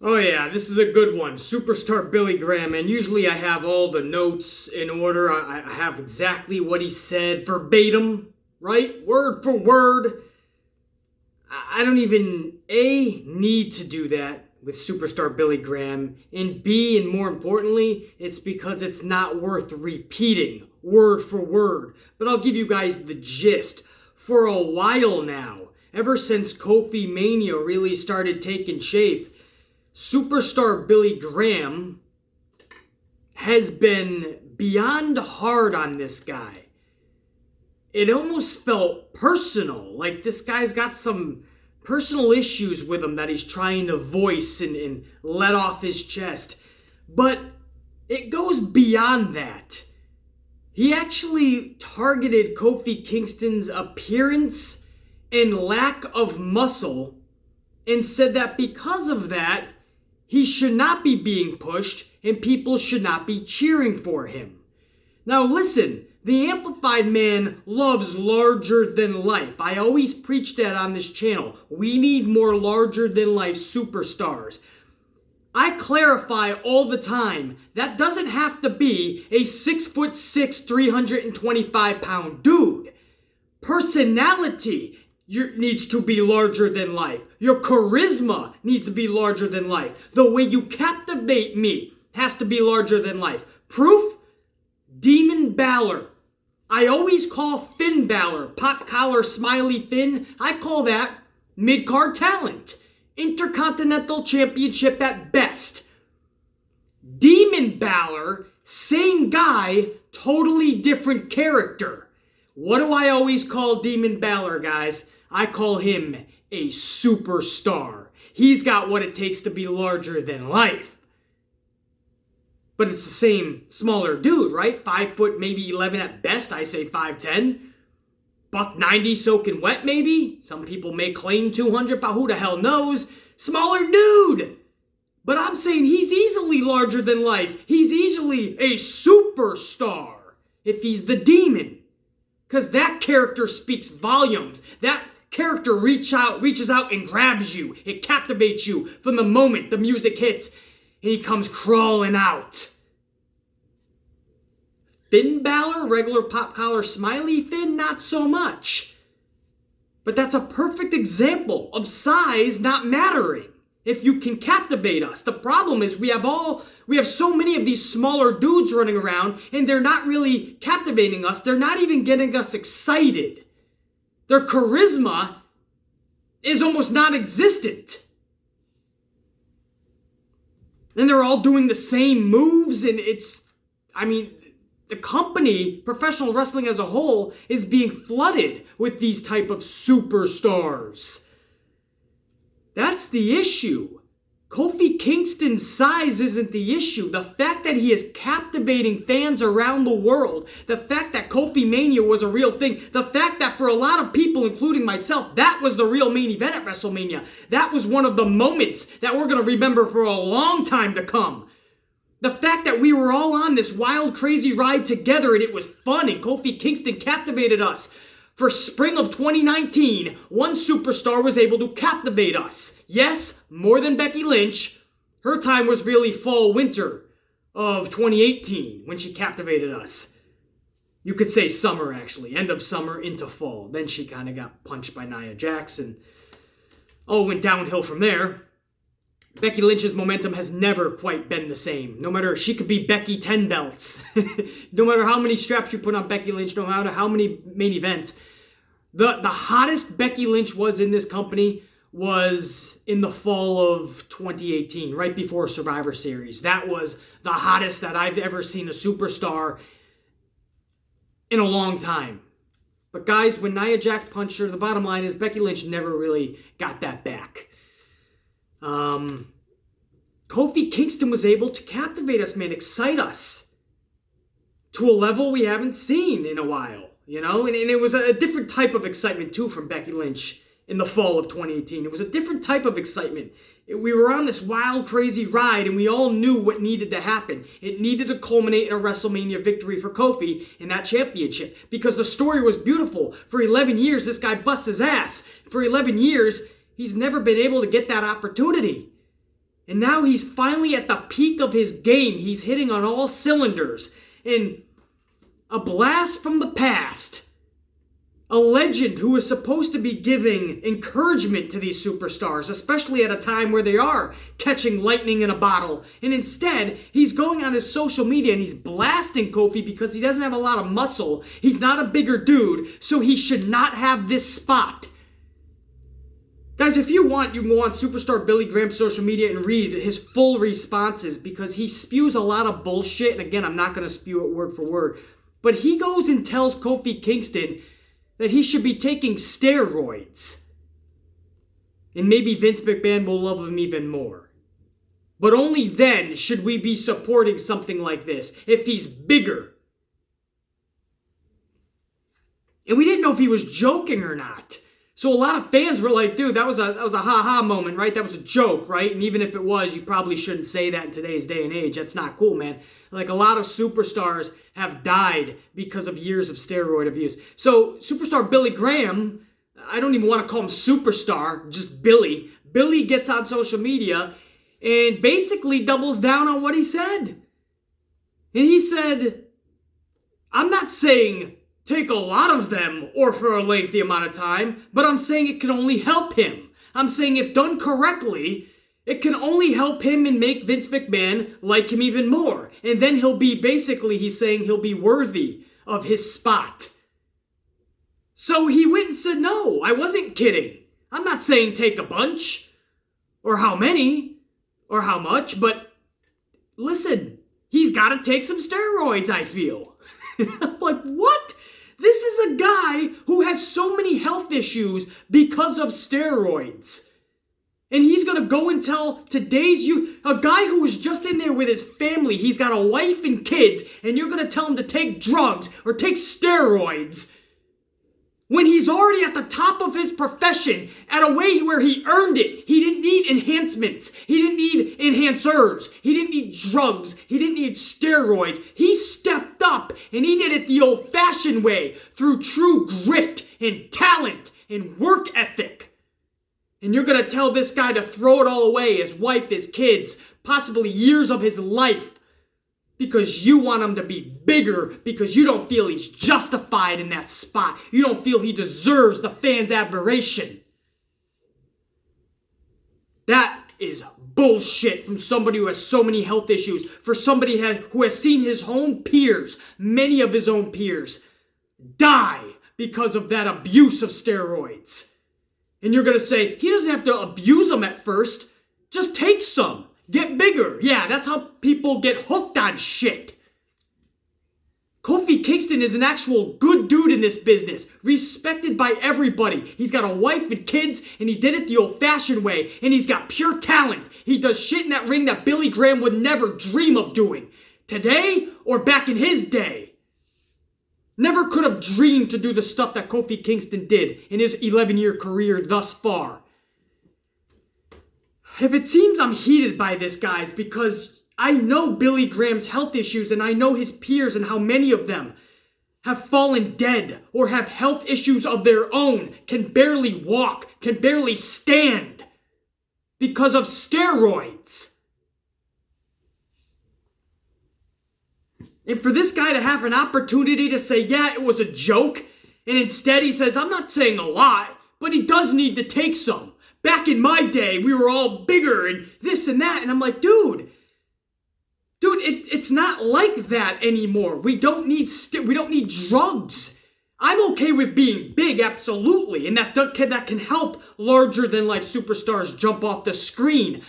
Speaker 1: Oh yeah, this is a good one. Superstar Billy Graham. And usually I have all the notes in order. I have exactly what he said verbatim, right? Word for word. I don't even, A, need to do that with Superstar Billy Graham. And B, and more importantly, it's because it's not worth repeating word for word. But I'll give you guys the gist. For a while now, ever since Kofi Mania really started taking shape, Superstar Billy Graham has been beyond hard on this guy. It almost felt personal. Like this guy's got some personal issues with him that he's trying to voice and let off his chest. But it goes beyond that. He actually targeted Kofi Kingston's appearance and lack of muscle and said that because of that, he should not be being pushed and people should not be cheering for him. Now listen, the Amplified Man loves larger than life. I always preach that on this channel. We need more larger than life superstars. I clarify all the time, that doesn't have to be a 6'6", 325-pound dude. Personality needs to be larger than life. Your charisma needs to be larger than life. The way you captivate me has to be larger than life. Proof? Demon Balor. I always call Finn Balor, pop collar smiley Finn, I call that mid-card talent. Intercontinental Championship at best. Demon Balor, same guy, totally different character. What do I always call Demon Balor, guys? I call him a superstar. He's got what it takes to be larger than life. But it's the same smaller dude, right? 5 foot, maybe 11 at best. I say 5'10". $190 soaking wet, maybe? Some people may claim 200, but who the hell knows? Smaller dude! But I'm saying he's easily larger than life. He's easily a superstar if he's the demon. Because that character speaks volumes. That character reaches out and grabs you. It captivates you from the moment the music hits and he comes crawling out. Finn Balor, regular pop collar smiley Finn, not so much. But that's a perfect example of size not mattering if you can captivate us. The problem is we have so many of these smaller dudes running around and they're not really captivating us. They're not even getting us excited. Their charisma is almost non-existent. And they're all doing the same moves and the company, professional wrestling as a whole, is being flooded with these type of superstars. That's the issue. Kofi Kingston's size isn't the issue. The fact that he is captivating fans around the world, the fact that Kofi Mania was a real thing, the fact that for a lot of people, including myself, that was the real main event at WrestleMania. That was one of the moments that we're going to remember for a long time to come. The fact that we were all on this wild, crazy ride together and it was fun and Kofi Kingston captivated us. For spring of 2019, one superstar was able to captivate us. Yes, more than Becky Lynch. Her time was really fall-winter of 2018 when she captivated us. You could say summer, actually. End of summer into fall. Then she kind of got punched by Nia Jax and all went downhill from there. Becky Lynch's momentum has never quite been the same. No matter, she could be Becky 10 belts. No matter how many straps you put on Becky Lynch, no matter how many main events. The hottest Becky Lynch was in this company was in the fall of 2018, right before Survivor Series. That was the hottest that I've ever seen a superstar in a long time. But guys, when Nia Jax punched her, the bottom line is Becky Lynch never really got that back. Kofi Kingston was able to captivate us, man, excite us to a level we haven't seen in a while, you know? And it was a different type of excitement, too, from Becky Lynch in the fall of 2018. It was a different type of excitement. We were on this wild, crazy ride, and we all knew what needed to happen. It needed to culminate in a WrestleMania victory for Kofi in that championship because the story was beautiful. For 11 years, this guy busts his ass. For 11 years, he's never been able to get that opportunity. And now he's finally at the peak of his game. He's hitting on all cylinders. And a blast from the past. A legend who is supposed to be giving encouragement to these superstars, especially at a time where they are catching lightning in a bottle. And instead, he's going on his social media and he's blasting Kofi because he doesn't have a lot of muscle. He's not a bigger dude, so he should not have this spot. Guys, if you want, you can go on Superstar Billy Graham's social media and read his full responses because he spews a lot of bullshit. And again, I'm not going to spew it word for word. But he goes and tells Kofi Kingston that he should be taking steroids. And maybe Vince McMahon will love him even more. But only then should we be supporting something like this, if he's bigger. And we didn't know if he was joking or not. So a lot of fans were like, dude, that was a ha-ha moment, right? That was a joke, right? And even if it was, you probably shouldn't say that in today's day and age. That's not cool, man. Like, a lot of superstars have died because of years of steroid abuse. So superstar Billy Graham, I don't even want to call him superstar, just Billy. Billy gets on social media and basically doubles down on what he said. And he said, I'm not saying take a lot of them or for a lengthy amount of time, but I'm saying it can only help him. I'm saying if done correctly, it can only help him and make Vince McMahon like him even more. And then he'll be, basically, he's saying he'll be worthy of his spot. So he went and said, no, I wasn't kidding. I'm not saying take a bunch, or how many, or how much, but listen, he's got to take some steroids, I feel. I'm like, what? This is a guy who has so many health issues because of steroids. And he's going to go and tell today's youth, a guy who was just in there with his family, he's got a wife and kids, and you're going to tell him to take drugs or take steroids when he's already at the top of his profession at a way where he earned it. He didn't need enhancements. He didn't need enhancers. He didn't need drugs. He didn't need steroids. He stepped up and he did it the old-fashioned way through true grit and talent and work ethic. And you're going to tell this guy to throw it all away, his wife, his kids, possibly years of his life, because you want him to be bigger, because you don't feel he's justified in that spot. You don't feel he deserves the fans' admiration. That is bullshit from somebody who has so many health issues, for somebody who has seen his own peers, many of his own peers, die because of that abuse of steroids. And you're going to say, he doesn't have to abuse them at first. Just take some. Get bigger. Yeah, that's how people get hooked on shit. Kofi Kingston is an actual good dude in this business. Respected by everybody. He's got a wife and kids, and he did it the old-fashioned way. And he's got pure talent. He does shit in that ring that Billy Graham would never dream of doing. Today, or back in his day. Never could have dreamed to do the stuff that Kofi Kingston did in his 11-year career thus far. If it seems I'm heated by this, guys, because I know Billy Graham's health issues and I know his peers and how many of them have fallen dead or have health issues of their own, can barely walk, can barely stand because of steroids. And for this guy to have an opportunity to say, yeah, it was a joke, and instead he says, I'm not saying a lot, but he does need to take some. Back in my day, we were all bigger and this and that. And I'm like, dude, it's not like that anymore. We don't need drugs. I'm okay with being big, absolutely. And that can help larger than life superstars jump off the screen.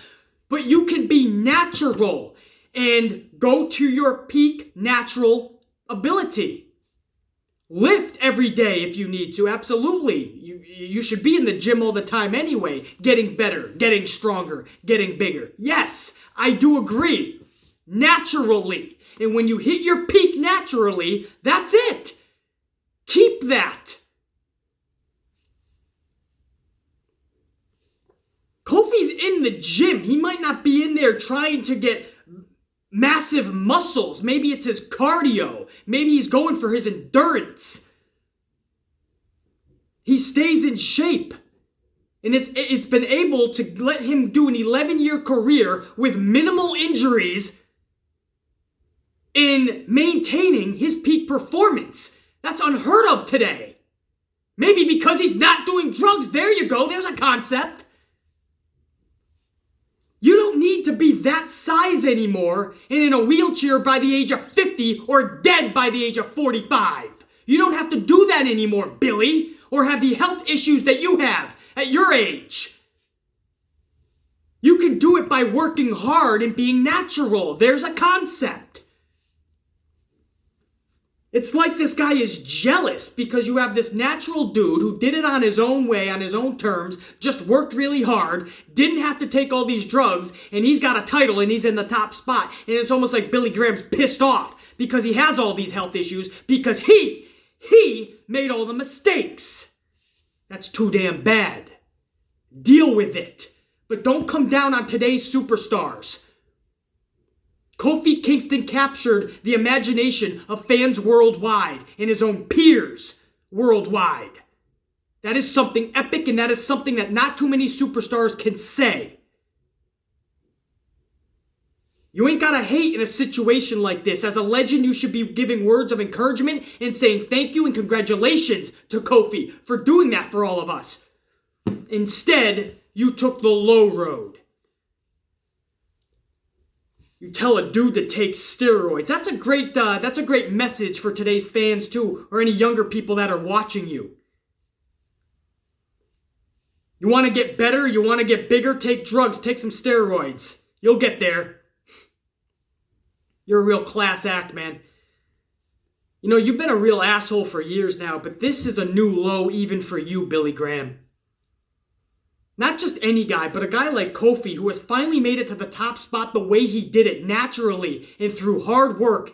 Speaker 1: But you can be natural and go to your peak natural ability. Lift every day if you need to, absolutely. You should be in the gym all the time anyway, getting better, getting stronger, getting bigger. Yes, I do agree. Naturally. And when you hit your peak naturally, that's it. Keep that. Kofi's in the gym. He might not be in there trying to get massive muscles. Maybe it's his cardio. Maybe he's going for his endurance. He stays in shape. And it's been able to let him do an 11-year career with minimal injuries in maintaining his peak performance. That's unheard of today. Maybe because he's not doing drugs. There you go. There's a concept. You don't need to be that size anymore and in a wheelchair by the age of 50 or dead by the age of 45. You don't have to do that anymore, Billy, or have the health issues that you have at your age. You can do it by working hard and being natural. There's a concept. It's like this guy is jealous because you have this natural dude who did it on his own way, on his own terms, just worked really hard, didn't have to take all these drugs, and he's got a title and he's in the top spot. And it's almost like Billy Graham's pissed off because he has all these health issues because he made all the mistakes. That's too damn bad. Deal with it. But don't come down on today's superstars. Kofi Kingston captured the imagination of fans worldwide and his own peers worldwide. That is something epic, and that is something that not too many superstars can say. You ain't gotta hate in a situation like this. As a legend, you should be giving words of encouragement and saying thank you and congratulations to Kofi for doing that for all of us. Instead, you took the low road. You tell a dude that takes steroids. That's a great message for today's fans too, or any younger people that are watching you. You want to get better? You want to get bigger? Take drugs. Take some steroids. You'll get there. You're a real class act, man. You know, you've been a real asshole for years now, but this is a new low even for you, Billy Graham. Not just any guy, but a guy like Kofi who has finally made it to the top spot the way he did it, naturally and through hard work.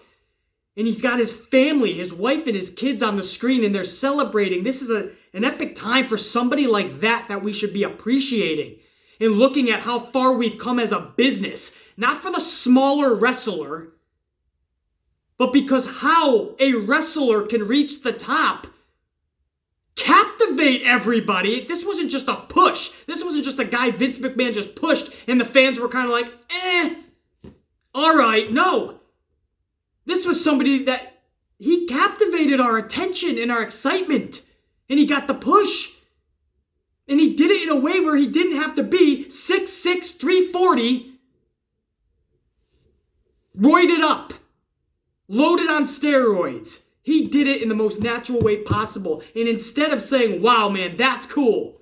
Speaker 1: And he's got his family, his wife and his kids on the screen, and they're celebrating. This is an epic time for somebody like that we should be appreciating and looking at how far we've come as a business. Not for the smaller wrestler, but because how a wrestler can reach the top, captivate everybody. This wasn't just a push. This wasn't just a guy Vince McMahon just pushed and the fans were kind of like, all right. No. This was somebody that he captivated our attention and our excitement, and he got the push. And he did it in a way where he didn't have to be 6'6", 340, roided up, loaded on steroids. He did it in the most natural way possible. And instead of saying, wow, man, that's cool.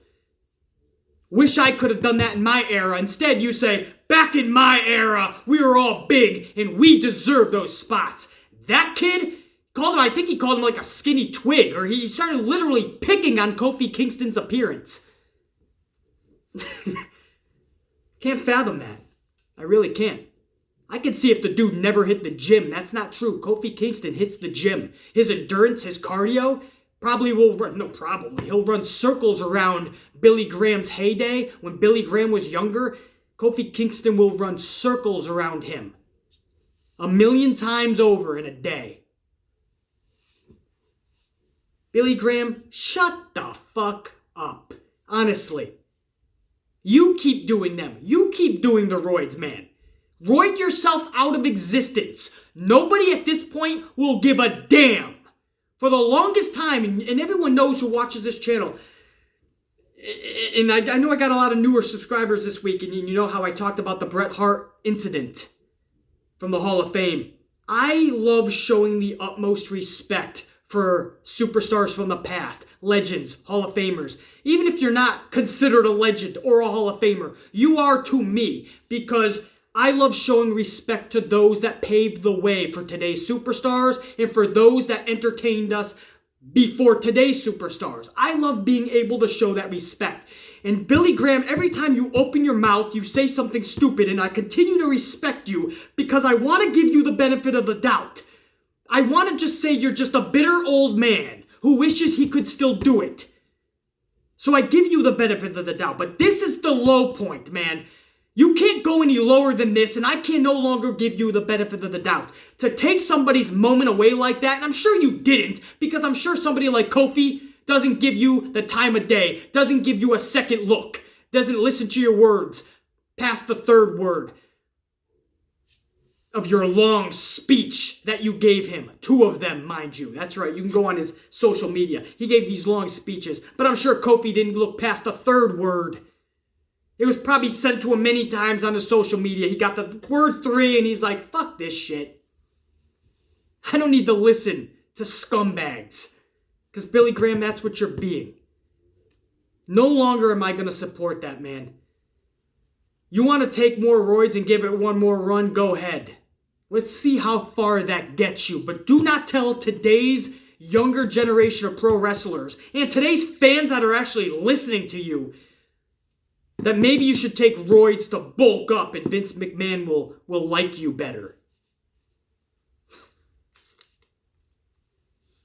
Speaker 1: Wish I could have done that in my era. Instead, you say, back in my era, we were all big and we deserve those spots. That kid I think he called him like a skinny twig, or he started literally picking on Kofi Kingston's appearance. Can't fathom that. I really can't. I can see if the dude never hit the gym. That's not true. Kofi Kingston hits the gym. His endurance, his cardio, he'll run circles around Billy Graham's heyday. When Billy Graham was younger, Kofi Kingston will run circles around him 1,000,000 times over in a day. Billy Graham, shut the fuck up. Honestly. You keep doing them. You keep doing the roids, man. Roid yourself out of existence. Nobody at this point will give a damn. For the longest time, and everyone knows who watches this channel, and I know I got a lot of newer subscribers this week, and you know how I talked about the Bret Hart incident from the Hall of Fame. I love showing the utmost respect for superstars from the past, legends, Hall of Famers. Even if you're not considered a legend or a Hall of Famer, you are to me, because I love showing respect to those that paved the way for today's superstars and for those that entertained us before today's superstars. I love being able to show that respect. And Billy Graham, every time you open your mouth, you say something stupid, and I continue to respect you because I want to give you the benefit of the doubt. I want to just say you're just a bitter old man who wishes he could still do it. So I give you the benefit of the doubt. But this is the low point, man. You can't go any lower than this, and I can no longer give you the benefit of the doubt. To take somebody's moment away like that, and I'm sure you didn't, because I'm sure somebody like Kofi doesn't give you the time of day, doesn't give you a second look, doesn't listen to your words past the third word of your long speech that you gave him. 2 of them, mind you. That's right, you can go on his social media. He gave these long speeches, but I'm sure Kofi didn't look past the third word. It was probably sent to him many times on his social media. He got the word 3 and he's like, fuck this shit. I don't need to listen to scumbags. Because Billy Graham, that's what you're being. No longer am I going to support that, man. You want to take more roids and give it one more run? Go ahead. Let's see how far that gets you. But do not tell today's younger generation of pro wrestlers and today's fans that are actually listening to you that maybe you should take roids to bulk up and Vince McMahon will like you better.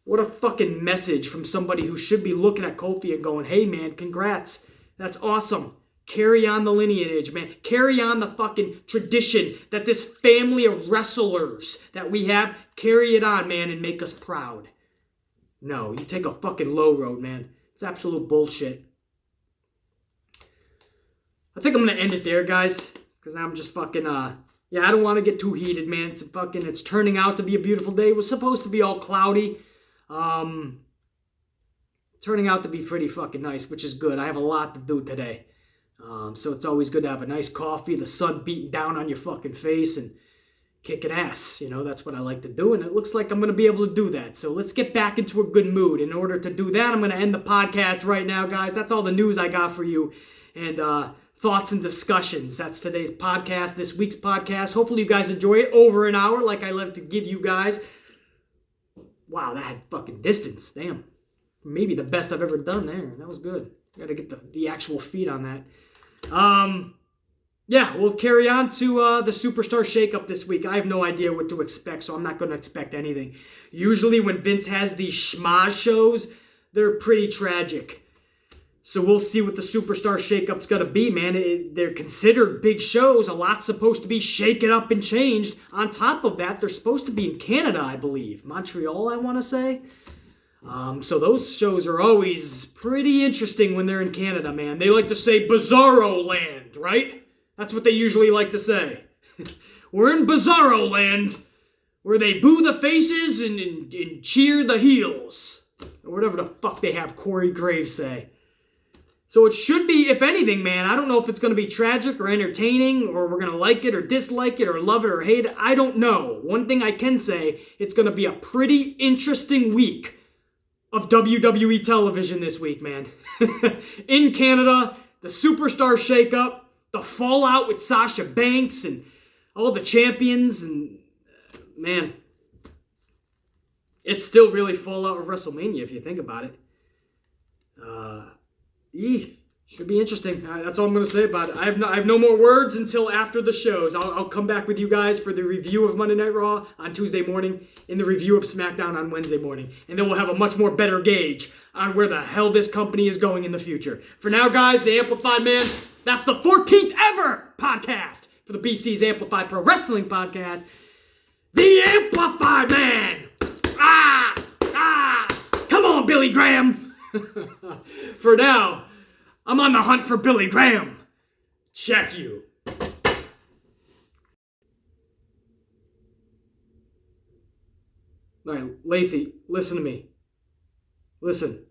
Speaker 1: What a fucking message from somebody who should be looking at Kofi and going, hey man, congrats. That's awesome. Carry on the lineage, man. Carry on the fucking tradition that this family of wrestlers that we have, carry it on, man, and make us proud. No, you take a fucking low road, man. It's absolute bullshit. I think I'm going to end it there, guys, because now I'm just fucking, I don't want to get too heated, man. It's turning out to be a beautiful day. It was supposed to be all cloudy. Turning out to be pretty fucking nice, which is good. I have a lot to do today. So it's always good to have a nice coffee, the sun beating down on your fucking face, and kicking ass. You know, that's what I like to do, and it looks like I'm going to be able to do that. So let's get back into a good mood. In order to do that, I'm going to end the podcast right now, guys. That's all the news I got for you. And thoughts and discussions. That's today's podcast, this week's podcast. Hopefully you guys enjoy it. Over an hour, like I like to give you guys. Wow, that had fucking distance. Damn. Maybe the best I've ever done there. That was good. Got to get the actual feed on that. We'll carry on to the Superstar Shakeup this week. I have no idea what to expect, so I'm not going to expect anything. Usually when Vince has these schmaz shows, they're pretty tragic. So we'll see what the Superstar Shakeup's going to be, man. They're considered big shows. A lot's supposed to be shaken up and changed. On top of that, they're supposed to be in Canada, I believe. Montreal, I want to say. So those shows are always pretty interesting when they're in Canada, man. They like to say Bizarro Land, right? That's what they usually like to say. We're in Bizarro Land, where they boo the faces and cheer the heels. Or whatever the fuck they have Corey Graves say. So it should be, if anything, man, I don't know if it's going to be tragic or entertaining, or we're going to like it or dislike it or love it or hate it. I don't know. One thing I can say, it's going to be a pretty interesting week of WWE television this week, man. In Canada, the Superstar Shakeup, the fallout with Sasha Banks and all the champions, and man, it's still really fallout of WrestleMania if you think about it. Should be interesting. That's all I'm going to say about it. I have no more words until after the shows. I'll come back with you guys for the review of Monday Night Raw on Tuesday morning and the review of SmackDown on Wednesday morning. And then we'll have a much more better gauge on where the hell this company is going in the future. For now, guys, the Amplified Man, that's the 14th ever podcast for the BC's Amplified Pro Wrestling Podcast. The Amplified Man! Come on, Billy Graham! For now, I'm on the hunt for Billy Graham. Check you. All right, Lacey, listen to me. Listen,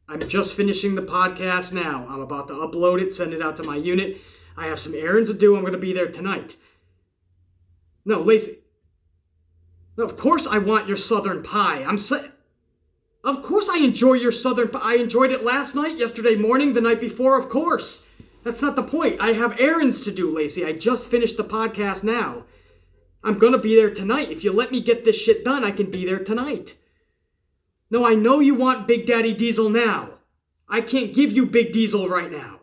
Speaker 1: I'm just finishing the podcast now. I'm about to upload it, send it out to my unit. I have some errands to do. I'm going to be there tonight. No, Lacey. No, of course I want your Southern pie. Of course I enjoy your Southern pie. I enjoyed it last night, yesterday morning, the night before, of course. That's not the point. I have errands to do, Lacey. I just finished the podcast now. I'm going to be there tonight. If you let me get this shit done, I can be there tonight. No, I know you want Big Daddy Diesel now. I can't give you Big Diesel right now.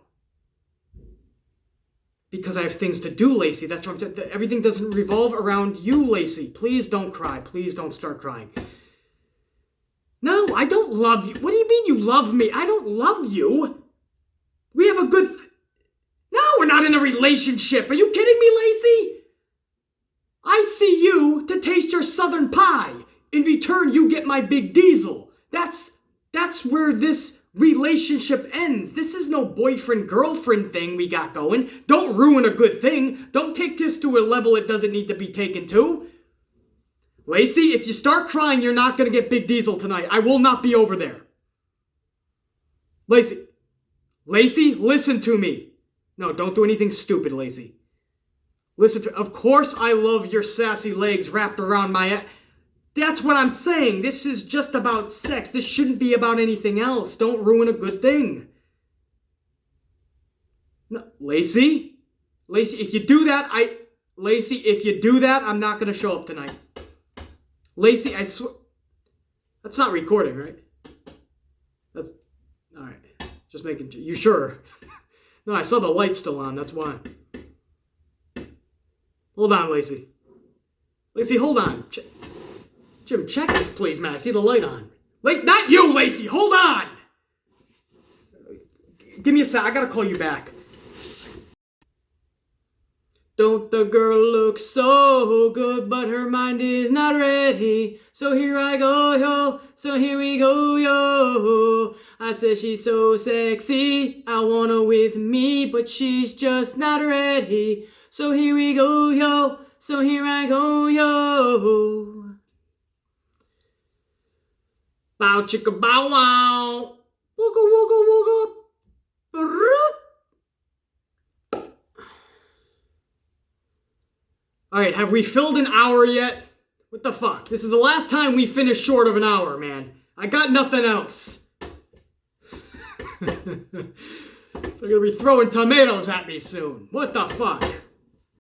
Speaker 1: Because I have things to do, Lacey. That's what I'm saying. Everything doesn't revolve around you, Lacey. Please don't cry. Please don't start crying. No, I don't love you. What do you mean you love me? I don't love you. We have a good... No, we're not in a relationship. Are you kidding me, Lacey? I see you to taste your Southern pie. In return, you get my Big Diesel. That's where this relationship ends. This is no boyfriend-girlfriend thing we got going. Don't ruin a good thing. Don't take this to a level it doesn't need to be taken to. Lacey, if you start crying, you're not going to get Big Diesel tonight. I will not be over there. Lacey, listen to me. No, don't do anything stupid, Lacey. Listen to... Of course I love your sassy legs wrapped around my... That's what I'm saying. This is just about sex. This shouldn't be about anything else. Don't ruin a good thing. No, Lacey, if you do that, Lacey, if you do that, I'm not going to show up tonight. Lacey, I swear. That's not recording, right? That's... All right. Just making... You sure? No, I saw the light still on. That's why. Hold on, Lacey. Lacey, hold on. Jim, check this, please, man. I see the light on. Not you, Lacey. Hold on. Give me a sec. I got to call you back. Don't the girl look so good, but her mind is not ready. So here I go, yo. So here we go, yo. I said she's so sexy. I want her with me, but she's just not ready. So here we go, yo. So here I go, yo. Bow chicka bow wow. Wooga wooga wooga. Alright, have we filled an hour yet? What the fuck? This is the last time we finish short of an hour, man. I got nothing else. They're gonna be throwing tomatoes at me soon. What the fuck?